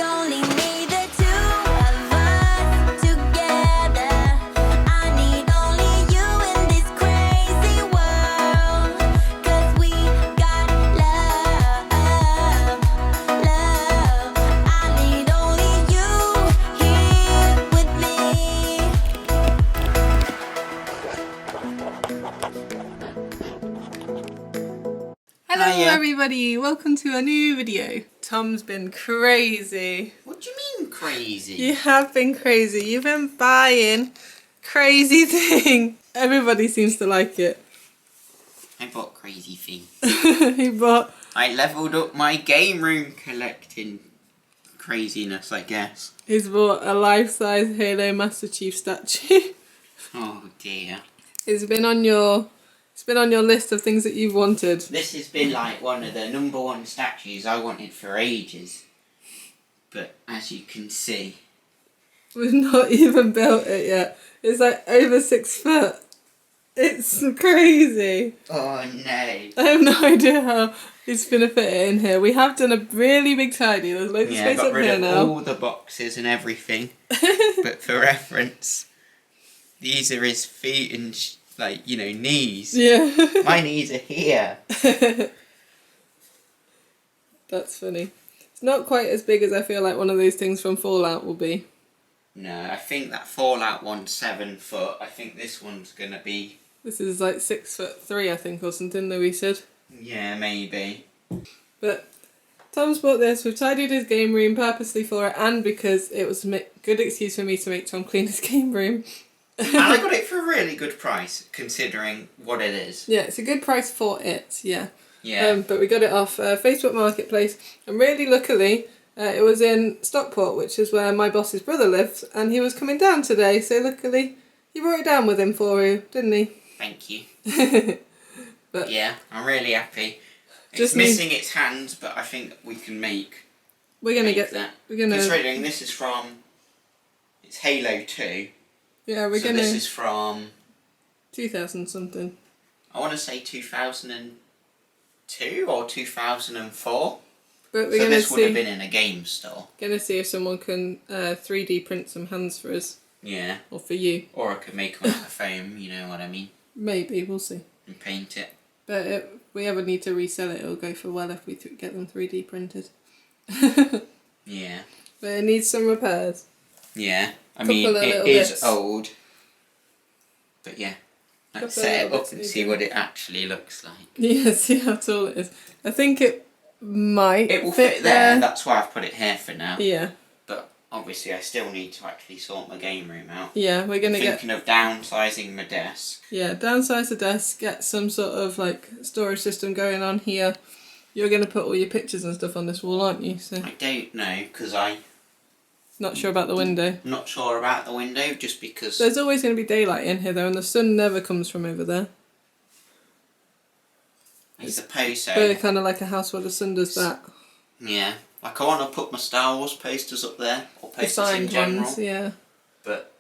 only need the two of us together. I need only you in this crazy world. 'Cause we got love, love. I need only you here with me. Hello Hiya. everybody, welcome to a new video. Tom's been crazy. What do you mean crazy? You have been crazy. You've been buying crazy things. Everybody seems to like it. I bought crazy things. He bought... I leveled up my game room collecting craziness, I guess. He's bought a life-size Halo Mastercheif statue. Oh dear. It's been on your list of things that you've wanted. This has been like one of the #1 statues I wanted for ages. But as you can see... We've not even built it yet. It's like over 6 foot. It's crazy. Oh no. I have no idea how he's going to fit it in here. We have done a really big tidy. There's loads of Yeah, I space got up rid here of now. all the boxes and everything. But for reference, these are his feet and knees. Yeah. My knees are here. That's funny. It's not quite as big as I feel like one of those things from Fallout will be. No, I think that Fallout one's 7 foot. I think this one's gonna be... This is like 6'3", I think, or something, Louis said. Yeah, maybe. But Tom's bought this. We've tidied his game room purposely for it, and because it was a good excuse for me to make Tom clean his game room. And I got it for a really good price, considering what it is. Yeah, it's a good price for it, yeah. Yeah. But we got it off Facebook Marketplace, and really luckily it was in Stockport, which is where my boss's brother lives, and he was coming down today, so luckily he brought it down with him for you, didn't he? Thank you. But yeah, I'm really happy. It's just missing its hands, but I think we can make we're gonna get that. we're gonna Considering this is from... It's Halo 2. yeah we're So gonna this is from... 2000 something. I want to say 2002 or 2004. But we're So gonna this would have see been in a game store. if someone can 3D print some hands for us Yeah. or for you. Or I could make them out of foam, you know what I mean? Maybe, we'll see. And paint it. But if we ever need to resell it, it'll go for well if we get them 3D printed. Yeah. But it needs some repairs. Yeah. I Couple mean, of it little is bits. old. But yeah. Let's Couple of set it little up bits and need see doing. what it actually looks like. Yeah, see how tall it is. I think it might It will fit there. That's why I've put it here for now. Yeah. But obviously I still need to actually sort my game room out. Yeah, we're gonna get Thinking of downsizing my desk. downsize the desk, get some sort of like storage system going on here. You're gonna put all your pictures and stuff on this wall, aren't you? So I don't know, because I'm not sure about the window. not sure about the window, just because... There's always gonna be daylight in here though, and the sun never comes from over there. I suppose so. We're kind of like a house where the sun does that. Yeah. Like I want to put my Star Wars posters up there, or The posters in signed general. ones, yeah. But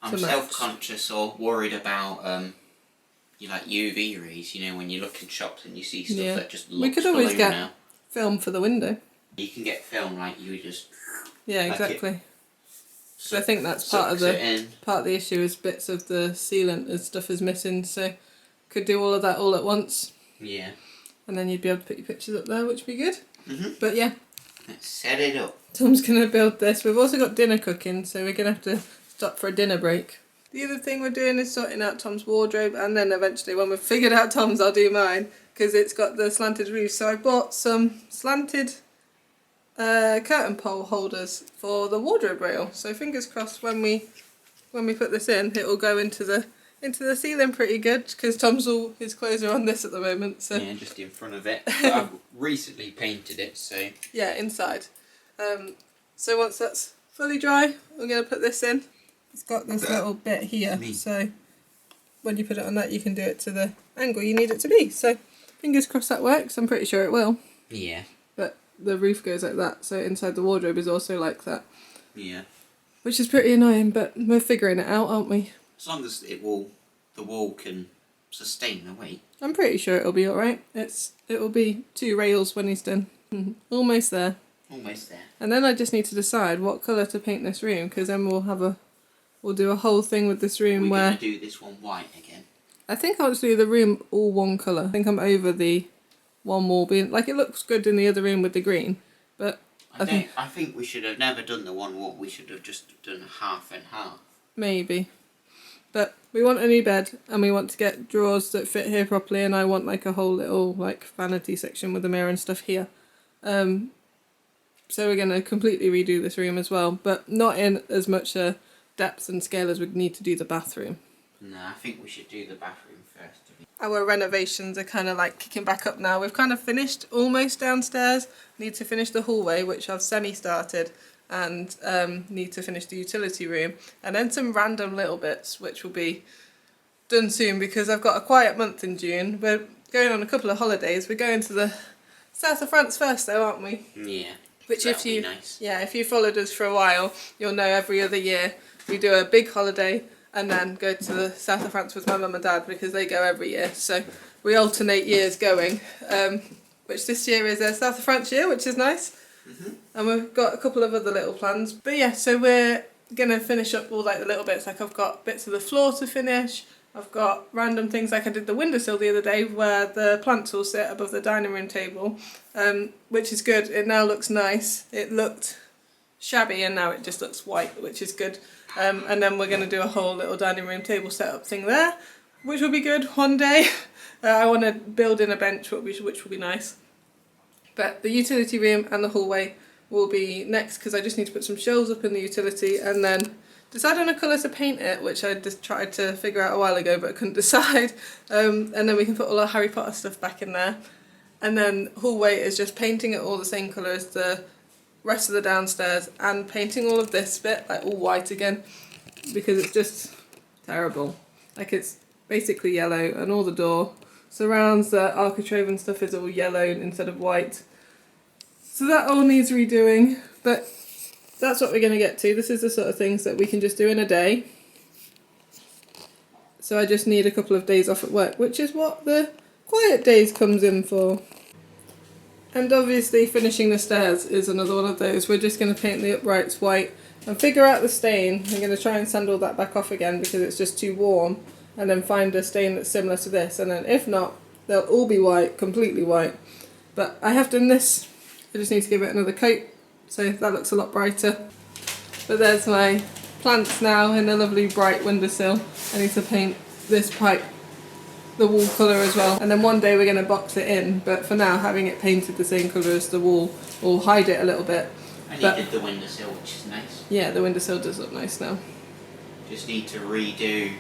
I'm To match. self-conscious or worried about UV rays. You know, when you look in shops and you see stuff Yeah. that just We looks could always blue get now. film for the window. You can get film like you just. Yeah, Like exactly. So I think that's part of sucks it the in. issue is bits of the sealant and stuff is missing. So could do all of that all at once, Yeah. and then you'd be able to put your pictures up there, which would be good. But yeah, Let's set it up. Tom's gonna build this. We've also got dinner cooking, so we're gonna have to stop for a dinner break. The other thing we're doing is sorting out Tom's wardrobe, and then eventually when we've figured out Tom's, I'll do mine, because it's got the slanted roof. So I bought some slanted curtain pole holders for the wardrobe rail. So fingers crossed when we put this in, it will go into the ceiling pretty good, because Tom's all his clothes are on this at the moment. So Yeah, just in front of it. But I've recently painted it, so... yeah, inside. So once that's fully dry, we're going to put this in. It's got this little bit here, so when you put it on that, you can do it to the angle you need it to be. So fingers crossed that works. I'm pretty sure it will. Yeah. But the roof goes like that, so inside the wardrobe is also like that. Yeah. Which is pretty annoying, but we're figuring it out, aren't we? As long as the wall can sustain the weight. I'm pretty sure it'll be alright. It will be 2 rails when he's done. Almost there. Almost there. And then I just need to decide what colour to paint this room, because then we'll do a whole thing with this room We're where... going to do this one white again. I think I want to do the room all one colour. I think I'm over the one wall being... Like, it looks good in the other room with the green, but... I think we should have never done the one wall. We should have just done half and half. Maybe. But we want a new bed, and we want to get drawers that fit here properly, and I want like a whole little like vanity section with a mirror and stuff here. So we're going to completely redo this room as well, but not in as much depth and scale as we need to do the bathroom. No, I think we should do the bathroom first. Our renovations are kind of like kicking back up now. We've kind of finished almost downstairs. Need to finish the hallway, which I've semi-started, and need to finish the utility room. And then some random little bits, which will be done soon because I've got a quiet month in June. We're going on a couple of holidays. We're going to the south of France first though, aren't we? Yeah. Which if you nice. Yeah, if you followed us for a while, you'll know every other year we do a big holiday and then go to the south of France with my mum and dad because they go every year. So we alternate years going, which this year is a south of France year, which is nice. And we've got a couple of other little plans. But yeah, so we're going to finish up all like the little bits. Like I've got bits of the floor to finish. I've got random things like I did the windowsill the other day where the plants all sit above the dining room table, which is good. It now looks nice. It looked shabby and now it just looks white, which is good. And then we're going to do a whole little dining room table setup thing there, which will be good one day. I want to build in a bench, which will be nice. But the utility room and the hallway will be next because I just need to put some shelves up in the utility and then decide on a colour to paint it, which I just tried to figure out a while ago but couldn't decide. And then we can put all our Harry Potter stuff back in there. And then hallway is just painting it all the same colour as the rest of the downstairs and painting all of this bit like all white again because it's just terrible. Like it's basically yellow and all the door surrounds, the architrave and stuff is all yellow instead of white. So that all needs redoing, but that's what we're going to get to. This is the sort of things that we can just do in a day. So I just need a couple of days off at work, which is what the quiet days comes in for. And obviously finishing the stairs is another one of those. We're just going to paint the uprights white and figure out the stain. I'm going to try and sand all that back off again because it's just too warm, and then find a stain that's similar to this, and then if not, they'll all be white, completely white. But I have done this. I just need to give it another coat, so that looks a lot brighter. But there's my plants now in a lovely bright windowsill. I need to paint this pipe the wall colour as well, and then one day we're going to box it in, but for now having it painted the same colour as the wall will hide it a little bit. And you did the windowsill, which is nice. Yeah, the windowsill does look nice now. Just need to redo,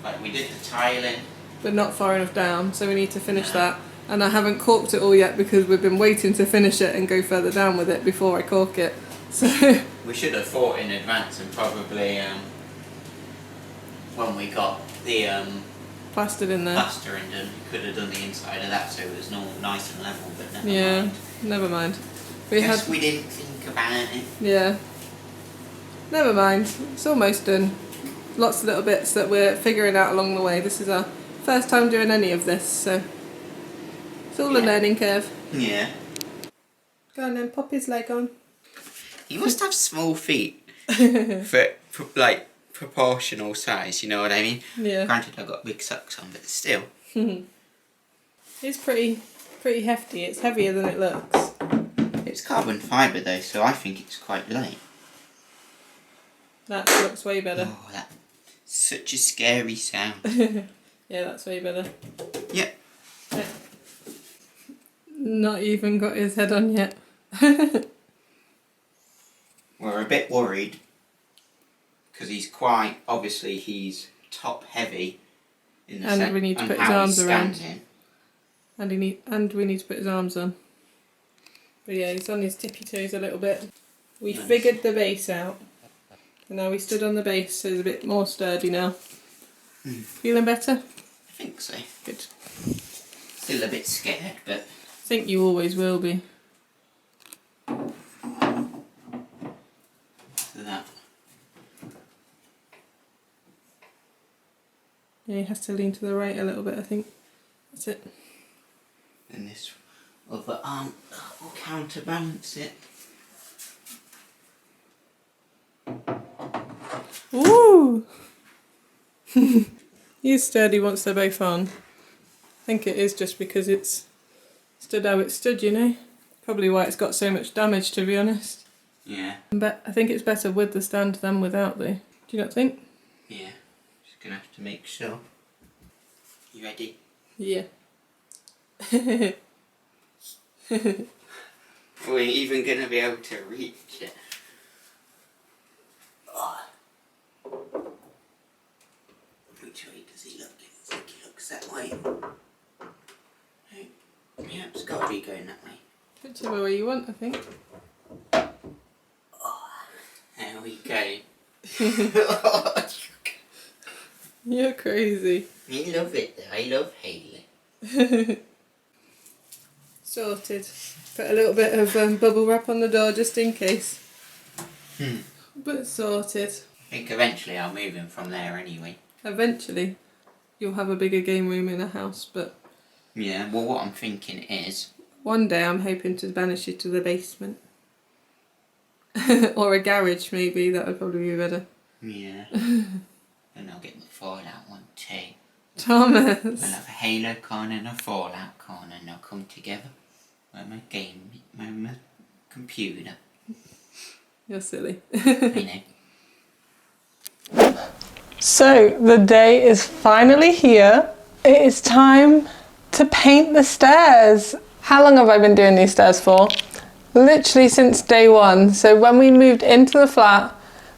like we did the tiling. But not far enough down, so we need to finish that. And I haven't corked it all yet because we've been waiting to finish it and go further down with it before I cork it. So we should have thought in advance and probably when we got the plastered in there. Plastering done, we could have done the inside of that so it was normal, nice and level, but never mind. Never mind. We didn't think about it. Yeah. Never mind. It's almost done. Lots of little bits that we're figuring out along the way. This is our first time doing any of this, so it's all a learning curve. Yeah. Go on then, pop his leg on. He must have small feet for like proportional size, you know what I mean? Yeah. Granted, I've got big socks on, but still. It's pretty hefty. It's heavier than it looks. It's carbon fibre though, so I think it's quite light. That looks way better. Oh, that's such a scary sound. Yeah, that's way better. Yep. Yeah. Not even got his head on yet. We're a bit worried because he's top heavy in the And we need to put his arms around. And we need to put his arms on. But yeah, he's on his tippy toes a little bit. We figured the base out. And now we stood on the base, so he's a bit more sturdy now. Feeling better? I think so. Good. Still a bit scared, but I think you always will be. that. Yeah, he has to lean to the right a little bit, I think. That's it. And this other arm will counterbalance it. Ooh! He's sturdy once they're both on. I think it is just because it's stood how it stood, you know? Probably why it's got so much damage, to be honest. Yeah. But I think it's better with the stand than without, though. Do you not think? Yeah. Just gonna have to make sure. You ready? Yeah. We're even gonna be able to reach it. Oh. Which way does he look? It looks like he looks that way. No. Yeah, it's gotta be going that way. Whichever way you want, I think. Oh. There we go. You're crazy. I love it though. I love Halo. Sorted. Put a little bit of bubble wrap on the door just in case. But sorted. I think eventually I'll move him from there anyway. Eventually, you'll have a bigger game room in a house, but... Yeah, well what I'm thinking is... One day I'm hoping to banish you to the basement. Or a garage maybe, that would probably be better. Yeah. And I'll get the Fallout one too. Thomas! We'll have a Halo corner and a Fallout corner and they'll come together. Where my computer. You're silly. I know. So, the day is finally here. It is time to paint the stairs. How long have I been doing these stairs for? Literally since day one. So when we moved into the flat,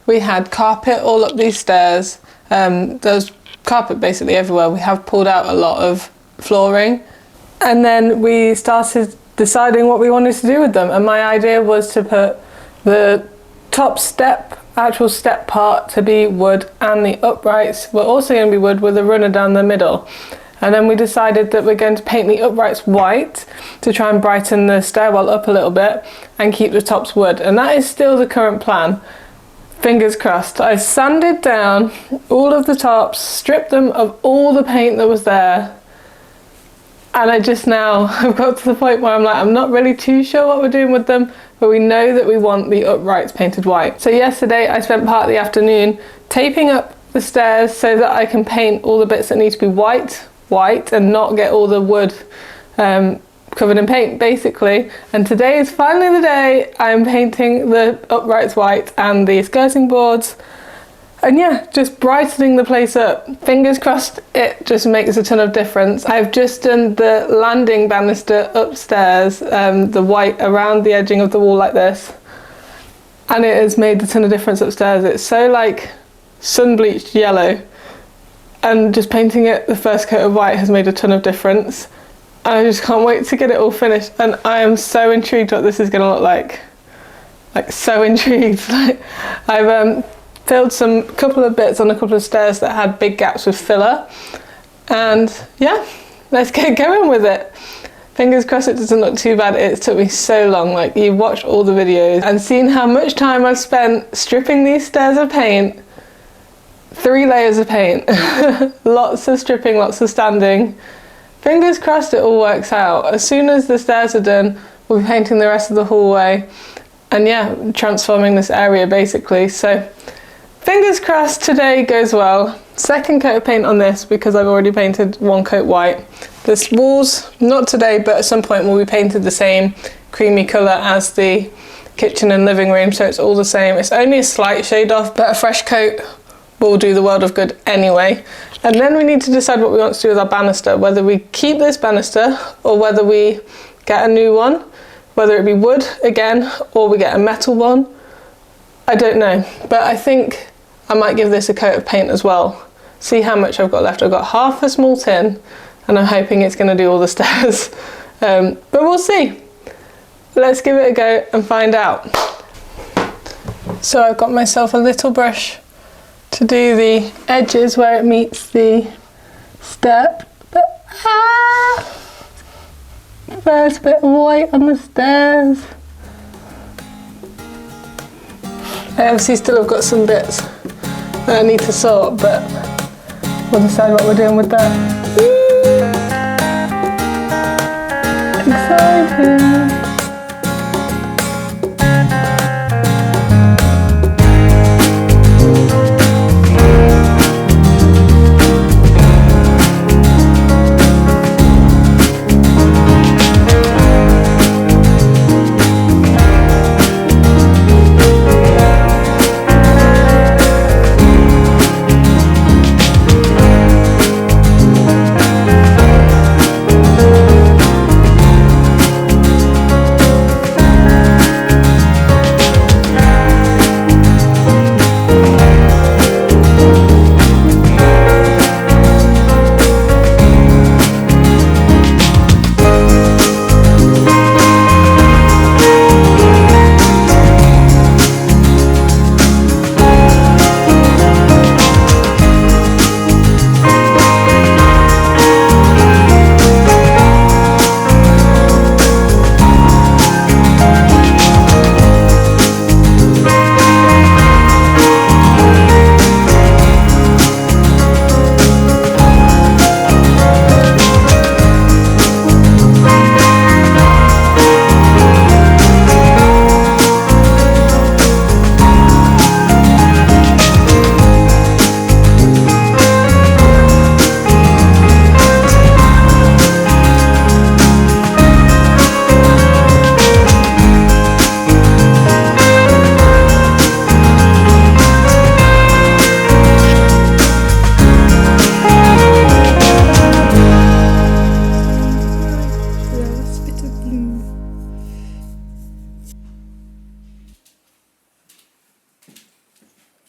we had carpet all up these stairs. There was carpet basically everywhere. We have pulled out a lot of flooring. And then we started deciding what we wanted to do with them. And my idea was to put the top step, actual step part to be wood, and the uprights were also going to be wood with a runner down the middle. And then we decided that we're going to paint the uprights white to try and brighten the stairwell up a little bit and keep the tops wood. And that is still the current plan. Fingers crossed. I sanded down all of the tops, stripped them of all the paint that was there. And I just now have got to the point where I'm like, I'm not really too sure what we're doing with them, but we know that we want the uprights painted white. So yesterday I spent part of the afternoon taping up the stairs so that I can paint all the bits that need to be white and not get all the wood covered in paint basically. And today is finally the day I'm painting the uprights white and the skirting boards. And yeah, just brightening the place up. Fingers crossed it just makes a ton of difference. I've just done the landing banister upstairs, the white around the edging of the wall like this. And it has made a ton of difference upstairs. It's so like sun bleached yellow. And just painting it the first coat of white has made a ton of difference. And I just can't wait to get it all finished. And I am so intrigued what this is gonna look like. Like so intrigued. I've filled some couple of bits on a couple of stairs that had big gaps with filler, and yeah, let's get going with it. Fingers crossed it doesn't look too bad. It took me so long. Like, you've watched all the videos and seen how much time I've spent stripping these stairs of paint. 3 layers of paint. Lots of stripping, lots of standing. Fingers crossed it all works out. As soon as the stairs are done, we'll be painting the rest of the hallway and yeah, transforming this area basically. So fingers crossed today goes well. Second coat of paint on this because I've already painted 1 coat white. This walls, not today, but at some point will be painted the same creamy colour as the kitchen and living room, so it's all the same. It's only a slight shade off, but a fresh coat will do the world of good anyway. And then we need to decide what we want to do with our banister, whether we keep this banister or whether we get a new one, whether it be wood again or we get a metal one. I don't know, but I think I might give this a coat of paint as well. See how much I've got left. I've got half a small tin and I'm hoping it's going to do all the stairs. But we'll see. Let's give it a go and find out. So I've got myself a little brush to do the edges where it meets the step. But there's a bit of white on the stairs. I obviously still have got some bits that I need to sort, but we'll decide what we're doing with that. Exciting!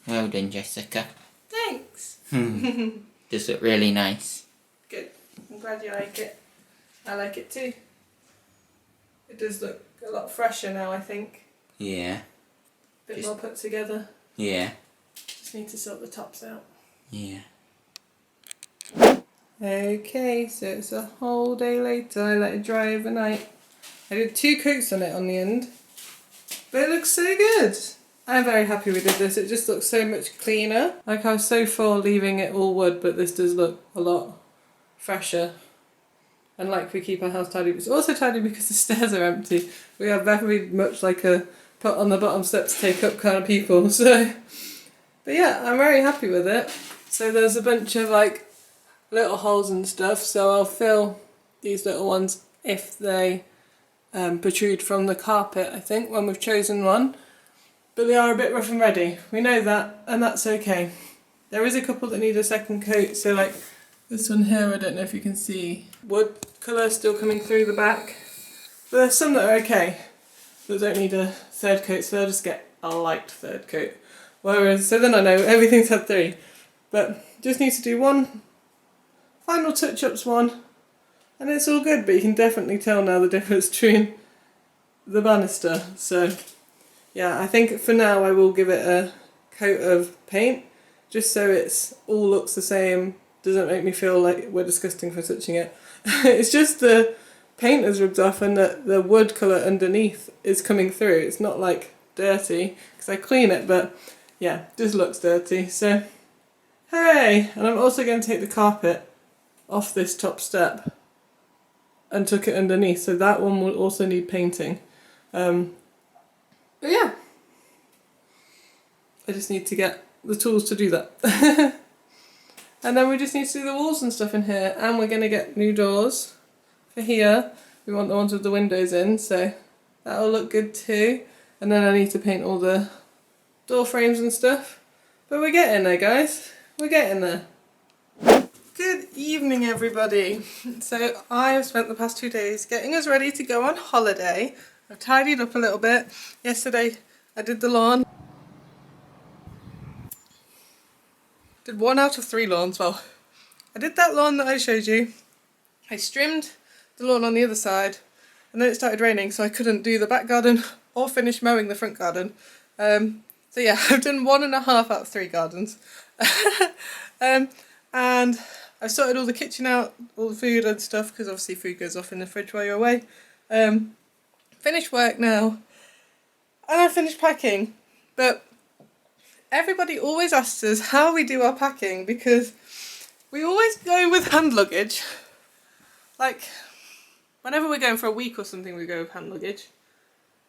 Well done, Jessica. Thanks. Does look really nice. Good. I'm glad you like it. I like it too. It does look a lot fresher now, I think. Yeah. Bit more put together. Yeah. Just need to sort the tops out. Yeah. Okay, so it's a whole day later. I let it dry overnight. I did 2 coats on it on the end. But it looks so good. I'm very happy we did this. It just looks so much cleaner. Like, I was so for leaving it all wood, but this does look a lot fresher. And like, we keep our house tidy. It's also tidy because the stairs are empty. We are very much like a put on the bottom step to take up kind of people. So, but yeah, I'm very happy with it. So there's a bunch of like little holes and stuff. So I'll fill these little ones if they protrude from the carpet, I think, when we've chosen one. But they are a bit rough and ready. We know that, and that's okay. There is a couple that need a second coat, so like this one here, I don't know if you can see wood colour still coming through the back. But there's some that are okay, that don't need a third coat, so they'll just get a light third coat. Whereas, so then I know everything's had 3. But just need to do one final touch-ups one, and it's all good, but you can definitely tell now the difference between the banister. So yeah, I think for now I will give it a coat of paint, just so it's all looks the same, doesn't make me feel like we're disgusting for touching it. It's just the paint has rubbed off and the wood colour underneath is coming through. It's not like dirty, because I clean it, but yeah, it just looks dirty. So hooray! And I'm also going to take the carpet off this top step and tuck it underneath, so that one will also need painting. But yeah, I just need to get the tools to do that. And then we just need to do the walls and stuff in here, and we're going to get new doors for here. We want the ones with the windows in, so that'll look good too. And then I need to paint all the door frames and stuff. But we're getting there, guys. We're getting there. Good evening, everybody. So I have spent the past 2 days getting us ready to go on holiday. I've tidied up a little bit. Yesterday I did the lawn. Did 1 out of 3 lawns. Well, I did that lawn that I showed you. I trimmed the lawn on the other side, and then it started raining, so I couldn't do the back garden or finish mowing the front garden. So yeah, I've done 1.5 out of 3 gardens. And I've sorted all the kitchen out, all the food and stuff, because obviously food goes off in the fridge while you're away. Finished work now, and I finished packing. But everybody always asks us how we do our packing, because we always go with hand luggage. Like, whenever we're going for a week or something, we go with hand luggage.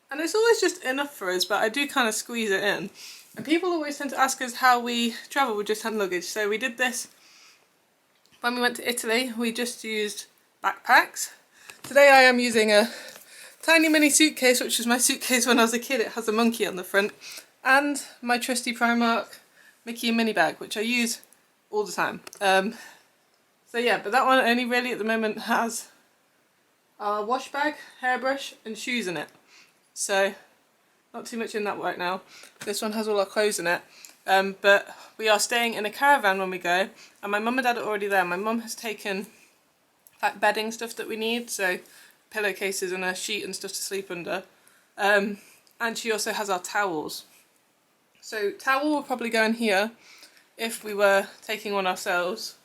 And it's always just enough for us, but I do kind of squeeze it in. And people always tend to ask us how we travel with just hand luggage. So we did this when we went to Italy. We just used backpacks. Today I am using a tiny mini suitcase, which was my suitcase when I was a kid. It has a monkey on the front. And my trusty Primark Mickey mini bag, which I use all the time. So yeah, but that one only really at the moment has a wash bag, hairbrush and shoes in it. So not too much in that right now. This one has all our clothes in it. But we are staying in a caravan when we go, and my mum and dad are already there. My mum has taken like bedding stuff that we need, so pillowcases and a sheet and stuff to sleep under. And she also has our towels. So towel will probably go in here if we were taking one ourselves.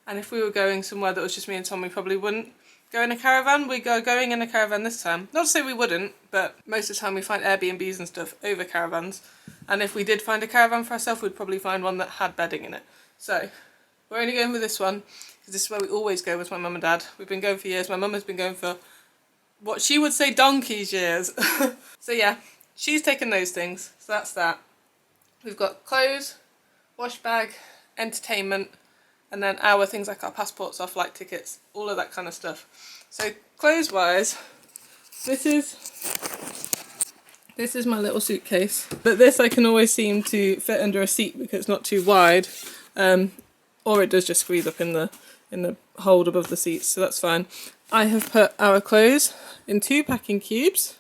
And if we were going somewhere that was just me and Tom, we probably wouldn't go in a caravan. We go going in a caravan this time. Not to say we wouldn't, but most of the time we find Airbnbs and stuff over caravans. And if we did find a caravan for ourselves, we'd probably find one that had bedding in it. So we're only going with this one, because this is where we always go with my mum and dad. We've been going for years. My mum has been going for what she would say donkey's years. So yeah, she's taken those things. So that's that. We've got clothes, wash bag, entertainment, and then our things like our passports, our flight tickets, all of that kind of stuff. So clothes wise, this is my little suitcase, but this I can always seem to fit under a seat because it's not too wide, or it does just squeeze up in the hold above the seats, so that's fine. I have put our clothes in 2 packing cubes,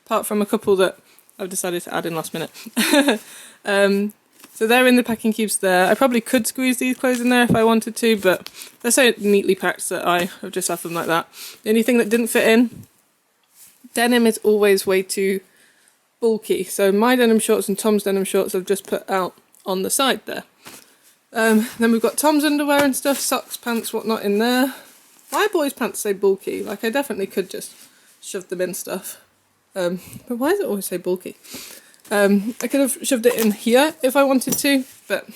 apart from a couple that I've decided to add in last minute. So they're in the packing cubes there. I probably could squeeze these clothes in there if I wanted to, but they're so neatly packed that I have just left them like that. The only thing that didn't fit in, denim is always way too bulky. So my denim shorts and Tom's denim shorts I've just put out on the side there. Then we've got Tom's underwear and stuff, socks, pants, whatnot in there. My boys' pants so bulky, like I definitely could just shove them in stuff. But why is it always so bulky? I could have shoved it in here if I wanted to, but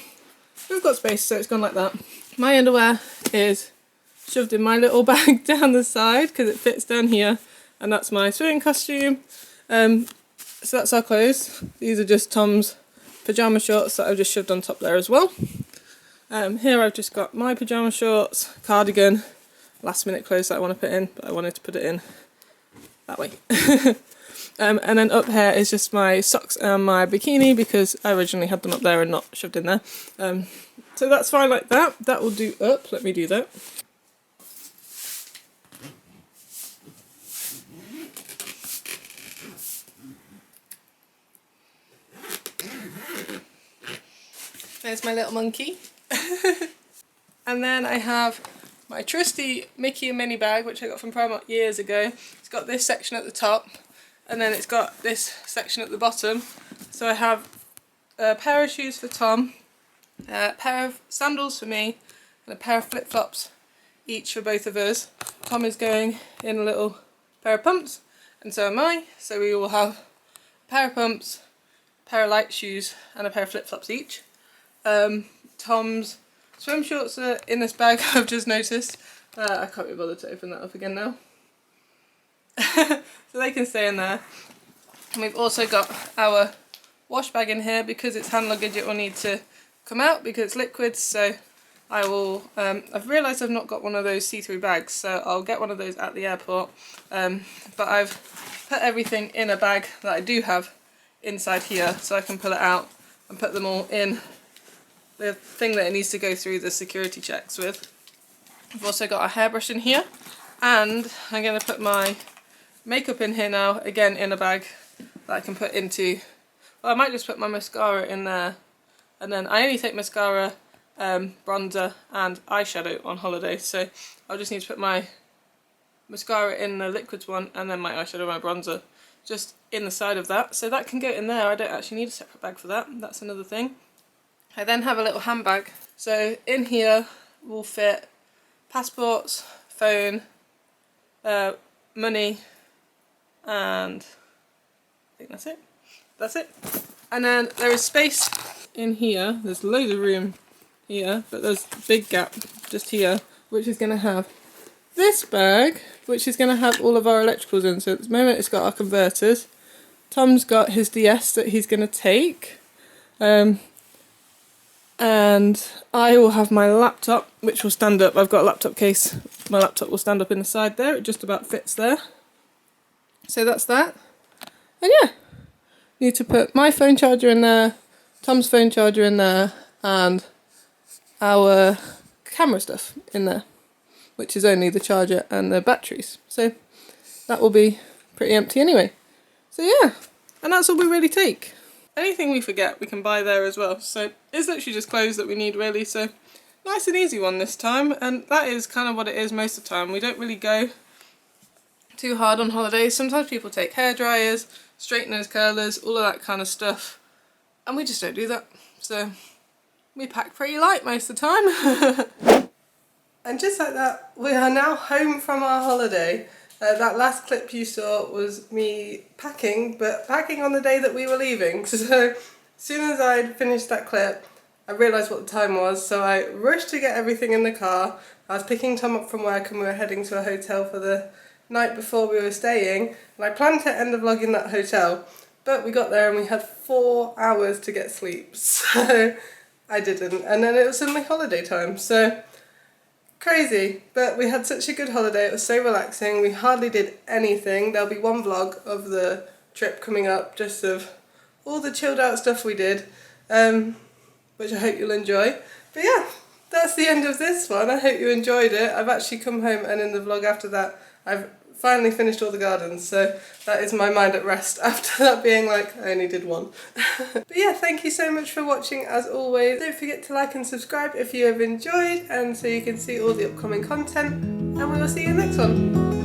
we've got space, so it's gone like that. My underwear is shoved in my little bag down the side because it fits down here, and that's my swimming costume. So that's our clothes. These are just Tom's pyjama shorts that I've just shoved on top there as well. Here I've just got my pyjama shorts, cardigan, last minute clothes that I want to put in, but I wanted to put it in that way. And then up here is just my socks and my bikini because I originally had them up there and not shoved in there. So that's fine like that. That will do up. Let me do that. There's my little monkey. And then I have my trusty Mickey and Minnie bag, which I got from Primark years ago. It's got this section at the top, and then it's got this section at the bottom. So I have a pair of shoes for Tom, a pair of sandals for me, and a pair of flip-flops each for both of us. Tom is going in a little pair of pumps, and so am I. So we will have a pair of pumps, a pair of light shoes, and a pair of flip-flops each. Tom's swim shorts are in this bag, I've just noticed. I can't be bothered to open that up again now. So they can stay in there. And we've also got our wash bag in here because it's hand luggage. It will need to come out because it's liquid, so I will, I've realised I've not got one of those see-through bags, so I'll get one of those at the airport. But I've put everything in a bag that I do have inside here, so I can pull it out and put them all in the thing that it needs to go through the security checks with. I've also got a hairbrush in here, and I'm going to put my makeup in here now, again in a bag that I can put into, well, I might just put my mascara in there, and then I only take mascara, bronzer and eyeshadow on holiday, so I'll just need to put my mascara in the liquids one and then my eyeshadow and my bronzer just in the side of that, so that can go in there. I don't actually need a separate bag for that, that's another thing. I then have a little handbag, so in here will fit passports, phone, money, and I think that's it. That's it. And then there is space in here, there's loads of room here, but there's a big gap just here, which is going to have this bag, which is going to have all of our electricals in. So at the moment it's got our converters. Tom's got his DS that he's going to take. And I will have my laptop, which will stand up. I've got a laptop case. My laptop will stand up in the side there. It just about fits there. So that's that. And yeah, need to put my phone charger in there, Tom's phone charger in there, and our camera stuff in there, which is only the charger and the batteries. So that will be pretty empty anyway. So yeah, and that's all we really take. Anything we forget we can buy there as well, so it's literally just clothes that we need really, so nice and easy one this time, and that is kind of what it is most of the time. We don't really go too hard on holidays. Sometimes people take hair dryers, straighteners, curlers, all of that kind of stuff, and we just don't do that, so we pack pretty light most of the time. And just like that, we are now home from our holiday. That last clip you saw was me packing, but packing on the day that we were leaving. So as soon as I'd finished that clip, I realised what the time was, so I rushed to get everything in the car. I was picking Tom up from work and we were heading to a hotel for the night before we were staying, and I planned to end the vlog in that hotel, but we got there and we had 4 hours to get sleep, so I didn't, and then it was suddenly holiday time, so crazy, but we had such a good holiday. It was so relaxing. We hardly did anything. There'll be one vlog of the trip coming up, just of all the chilled out stuff we did, which I hope you'll enjoy. But yeah, that's the end of this one. I hope you enjoyed it. I've actually come home, and in the vlog after that I've finally finished all the gardens, so that is my mind at rest after that being like, I only did one. But yeah, thank you so much for watching as always. Don't forget to like and subscribe if you have enjoyed, and so you can see all the upcoming content, and we will see you in the next one.